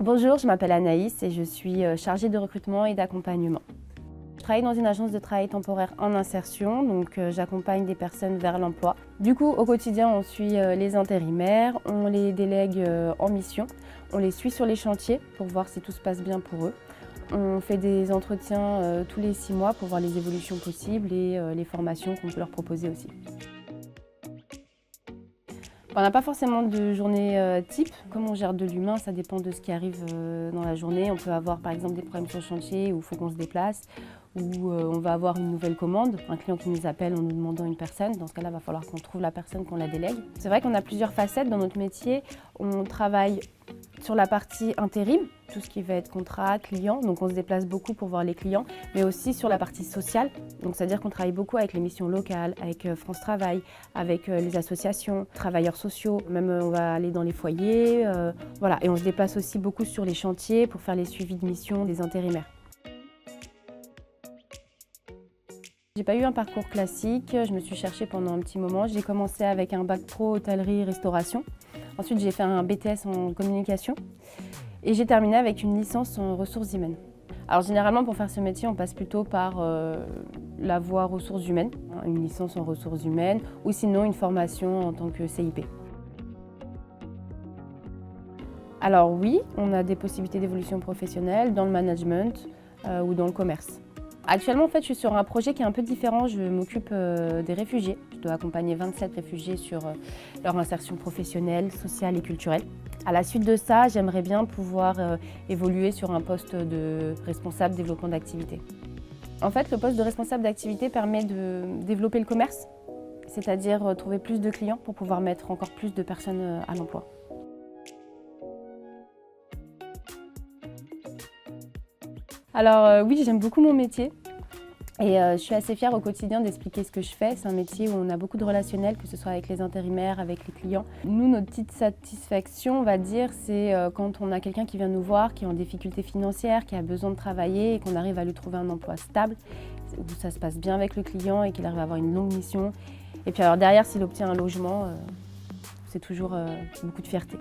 Bonjour, je m'appelle Anaïs et je suis chargée de recrutement et d'accompagnement. Je travaille dans une agence de travail temporaire en insertion, donc j'accompagne des personnes vers l'emploi. Du coup, au quotidien, on suit les intérimaires, on les délègue en mission, on les suit sur les chantiers pour voir si tout se passe bien pour eux. On fait des entretiens tous les 6 mois pour voir les évolutions possibles et les formations qu'on peut leur proposer aussi. On n'a pas forcément de journée type. Comme on gère de l'humain, ça dépend de ce qui arrive dans la journée. On peut avoir par exemple des problèmes sur le chantier où il faut qu'on se déplace, ou on va avoir une nouvelle commande, un client qui nous appelle en nous demandant une personne. Dans ce cas-là, il va falloir qu'on trouve la personne, qu'on la délègue. C'est vrai qu'on a plusieurs facettes dans notre métier. On travaille sur la partie intérim, tout ce qui va être contrat, client, donc on se déplace beaucoup pour voir les clients, mais aussi sur la partie sociale, donc c'est-à-dire qu'on travaille beaucoup avec les missions locales, avec France Travail, avec les associations, travailleurs sociaux, même on va aller dans les foyers, voilà, et on se déplace aussi beaucoup sur les chantiers pour faire les suivis de mission des intérimaires. J'ai pas eu un parcours classique, je me suis cherchée pendant un petit moment. J'ai commencé avec un bac pro hôtellerie-restauration. Ensuite, j'ai fait un BTS en communication et j'ai terminé avec une licence en ressources humaines. Alors généralement, pour faire ce métier, on passe plutôt par la voie ressources humaines, une licence en ressources humaines ou sinon une formation en tant que CIP. Alors oui, on a des possibilités d'évolution professionnelle dans le management ou dans le commerce. Actuellement, en fait, je suis sur un projet qui est un peu différent. Je m'occupe des réfugiés. Je dois accompagner 27 réfugiés sur leur insertion professionnelle, sociale et culturelle. À la suite de ça, j'aimerais bien pouvoir évoluer sur un poste de responsable développement d'activité. En fait, le poste de responsable d'activité permet de développer le commerce, c'est-à-dire trouver plus de clients pour pouvoir mettre encore plus de personnes à l'emploi. Alors oui, j'aime beaucoup mon métier et je suis assez fière au quotidien d'expliquer ce que je fais. C'est un métier où on a beaucoup de relationnel, que ce soit avec les intérimaires, avec les clients. Nous, notre petite satisfaction, on va dire, c'est quand on a quelqu'un qui vient nous voir, qui est en difficulté financière, qui a besoin de travailler et qu'on arrive à lui trouver un emploi stable, où ça se passe bien avec le client et qu'il arrive à avoir une longue mission. Et puis alors derrière, s'il obtient un logement, c'est toujours beaucoup de fierté.